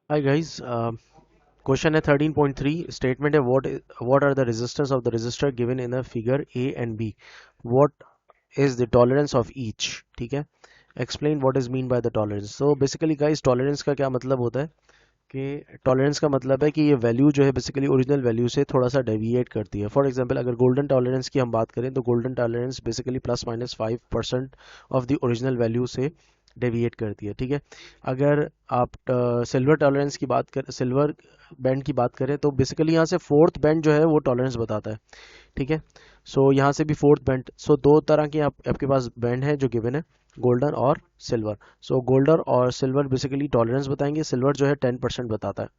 Hi guys, question है 13.3 statement है what are the resistors of the resistor given in the figure A and B, what is the tolerance of each. ठीक है, explain what is mean by the tolerance. So basically guys, tolerance का क्या मतलब होता है कि tolerance का मतलब है कि ये वैल्यू जो है बेसिकली ओरिजिनल वैल्यू से थोड़ा सा डेविएट करती है. फॉर एग्जांपल अगर गोल्डन टॉलरेंस की हम बात करें तो golden tolerance basically +-5% of the original value से डेविएट करती है. ठीक है, अगर आप सिल्वर टॉलरेंस की बात करें, सिल्वर बैंड की बात करें तो बेसिकली यहाँ से फोर्थ बैंड जो है वो टॉलरेंस बताता है. ठीक है, सो यहाँ से भी फोर्थ बैंड. सो दो तरह के आपके पास बैंड है जो गिवन है, गोल्डन और सिल्वर. सो गोल्डन और सिल्वर बेसिकली टॉलरेंस बताएंगे, सिल्वर जो है 10% बताता है.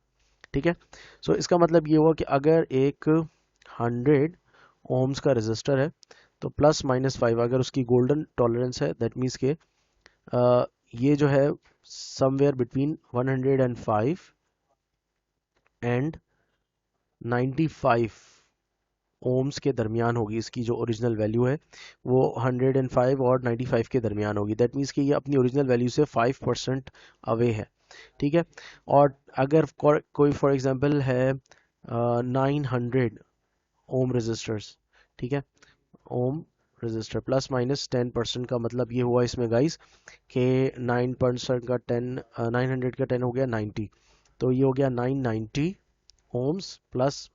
ठीक है, सो इसका मतलब ये हुआ कि अगर एक 100 ओम्स का रेजिस्टर है तो +-5 अगर उसकी गोल्डन टॉलरेंस है, दैट मीन्स के ये जो है समवेयर बिटवीन 105 एंड 95 ओम्स के दरमियान होगी. इसकी जो ओरिजिनल वैल्यू है वो 105 और 95 के दरमियान होगी. दैट मीन्स कि ये अपनी ओरिजिनल वैल्यू से 5% अवे है. ठीक है, और अगर कोई फॉर एग्जांपल है 900 ओम रेजिस्टर्स. ठीक है, ओम रेजिस्टर +-10% का मतलब ये हुआ इसमें गाइस कि 9% का 900 का 10 हो गया 90. तो ये हो गया 990 ओम्स +-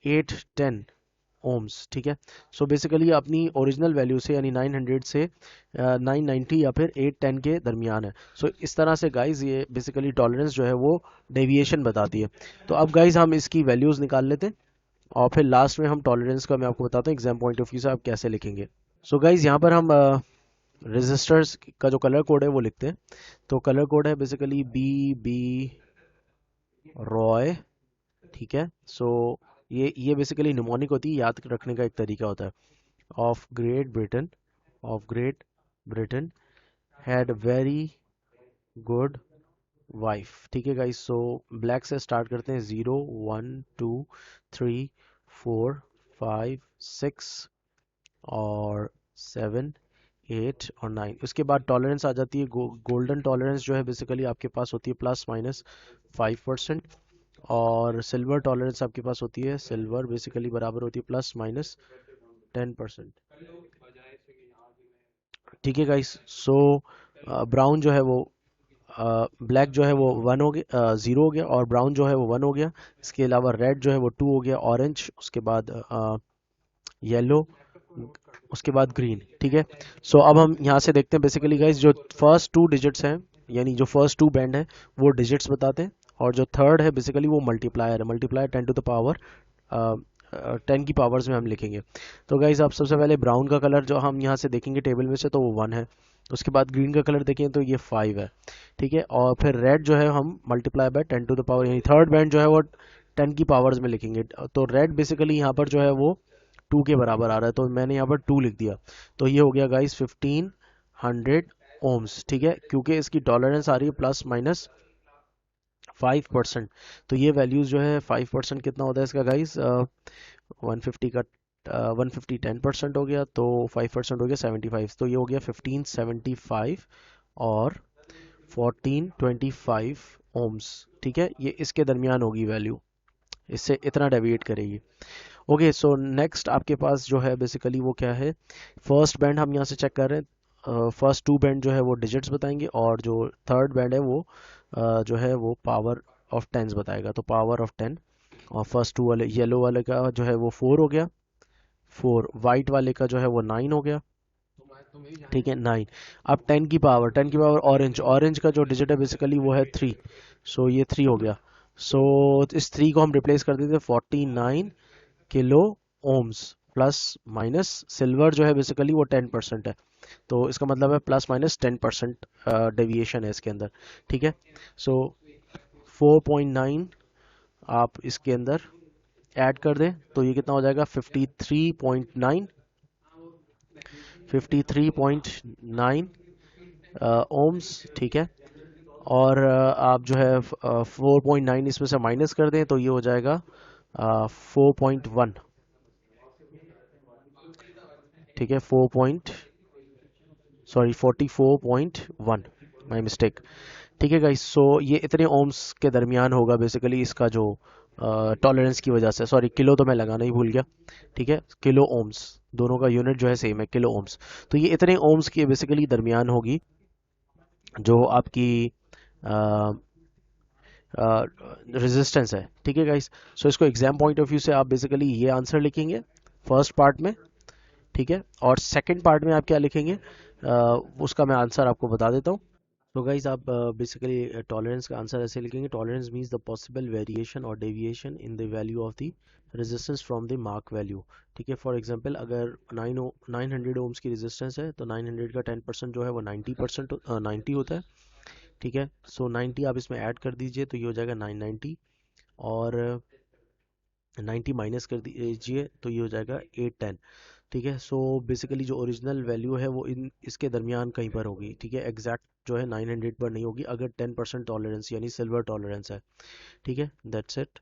810 ओम्स. ठीक है, सो बेसिकली अपनी ओरिजिनल वैल्यू से यानी 900 से 990 या फिर 810 के दरमियान है. सो इस तरह से गाइज ये बेसिकली टॉलरेंस जो है वो डेविएशन बताती है. तो अब गाइज हम इसकी वैल्यूज निकाल लेते हैं और फिर लास्ट में हम टॉलरेंस का मैं आपको बताता हूँ एग्जाम पॉइंट ऑफ व्यू से आप कैसे लिखेंगे. सो गाइज यहाँ पर हम रेजिस्टर्स का जो कलर कोड है वो लिखते हैं. तो कलर कोड है बेसिकली बी रॉय. ठीक है, सो ये बेसिकली निमोनिक होती है, याद रखने का एक तरीका होता है. Of great Britain, of great Britain had very good wife. ठीक है गाइस, सो ब्लैक से स्टार्ट करते हैं. 0 1 2 3 4 5 6 और 7 8 और 9. उसके बाद टॉलरेंस आ जाती है. गोल्डन टॉलरेंस जो है बेसिकली आपके पास होती है +-5%. और सिल्वर टॉलरेंस आपके पास होती है, सिल्वर बेसिकली बराबर होती है +-10%. ठीक है गाइस, सो ब्राउन जो है वो ब्लैक जो है वो 1 हो गया, 0 हो गया, और ब्राउन जो है वो 1 हो गया. इसके अलावा रेड जो है वो 2 हो गया, ऑरेंज, उसके बाद येलो, उसके बाद ग्रीन. ठीक है, सो अब हम यहाँ से देखते हैं बेसिकली गाइस जो फर्स्ट 2 डिजिट्स हैं यानी जो फर्स्ट 2 बैंड है वो डिजिट्स बताते हैं, और जो थर्ड है बेसिकली वो मल्टीप्लायर है. मल्टीप्लायर 10 टू द पावर 10 की पावर्स में हम लिखेंगे. तो गाइज आप सबसे पहले ब्राउन का कलर जो हम यहाँ से देखेंगे टेबल में से तो वो 1 है. उसके बाद ग्रीन का कलर देखें तो ये 5 है. ठीक है, और फिर रेड जो है हम multiply by 10 to the power यानी थर्ड बैंड जो है वो 10 की पावर्स में लिखेंगे. तो रेड बेसिकली यहाँ पर जो है वो 2 के बराबर आ रहा है, तो मैंने यहाँ पर 2 लिख दिया. तो ये हो गया गाइस 1500 ओम्स. ठीक है, क्योंकि इसकी टॉलरेंस आ रही है +-5%. तो ये वैल्यूज जो है 5% कितना होता है इसका गाइस, 150 का 150 10% हो गया तो 5% हो गया 75. तो ये हो गया 1575 और 1425 ओम्स. ठीक है, ये इसके दरमियान होगी वैल्यू, इससे इतना डेविएट करेगी. ओके, सो नेक्स्ट आपके पास जो है बेसिकली वो क्या है, फर्स्ट बैंड हम यहाँ से चेक कर रहे हैं. फर्स्ट 2 बैंड जो है वो डिजिट्स बताएंगे, और जो थर्ड बैंड है वो जो है वो पावर ऑफ टेंस बताएगा. तो पावर ऑफ 10, और फर्स्ट 2 वाले येलो वाले का जो है वो 4 हो गया, 4. वाइट वाले का जो है वो 9 हो गया. ठीक है, 9. अब 10 की पावर ऑरेंज, ऑरेंज का जो डिजिट है बेसिकली वो है 3. सो ये 3 हो गया. सो इस 3 को हम रिप्लेस कर देते 49 kilo ohms. Plus minus silver जो है बेसिकली वो 10% है, तो इसका मतलब है +-10% डेविएशन है इसके अंदर. ठीक है, सो 4.9 आप इसके अंदर ऐड कर दें तो ये कितना हो जाएगा 53.9, 53.9 ओम्स. ठीक है, और आप जो है 4.9 इसमें से माइनस कर दें तो ये हो जाएगा 4.1. ठीक है, 4 पॉइंट सॉरी 44.1. My mistake. ठीक है गाइस, सो ये इतने ओम्स के दरमियान होगा बेसिकली इसका जो टॉलरेंस की वजह से, सॉरी किलो तो मैं लगाना ही भूल गया। ठीक है, किलो ओम्स, दोनों का यूनिट जो है सेम है, किलो ओम्स। तो ये इतने ओम्स के बेसिकली दरमियान होगी जो आपकी रेजिस्टेंस है। ठीक है गाइस, सो इसको एग्जाम पॉइंट ऑफ व्यू से आप बेसिकली ये आंसर लिखेंगे फर्स्ट पार्ट में। ठीक है, और सेकंड पार्ट में आप क्या लिखेंगे, उसका मैं आंसर आपको बता देता हूँ। तो गाइज आप बेसिकली टॉलरेंस का आंसर ऐसे लिखेंगे, tolerance means the possible variation और deviation in the value of the resistance from the mark value. ठीक है, फॉर एग्जांपल अगर 900 ओम्स की रेजिस्टेंस है तो 900 का 10% जो है वो 90%, 90 होता है। ठीक है, सो 90 आप इसमें ऐड कर दीजिए तो ये हो जाएगा 990, और 90 माइनस कर दीजिए तो ये हो जाएगा 810। ठीक है, सो बेसिकली जो ओरिजिनल वैल्यू है वो इन इसके दरमियान कहीं पर होगी। ठीक है, एग्जैक्ट जो है 900 पर नहीं होगी अगर 10% टॉलरेंस यानी सिल्वर टॉलरेंस है। ठीक है, दैट्स इट।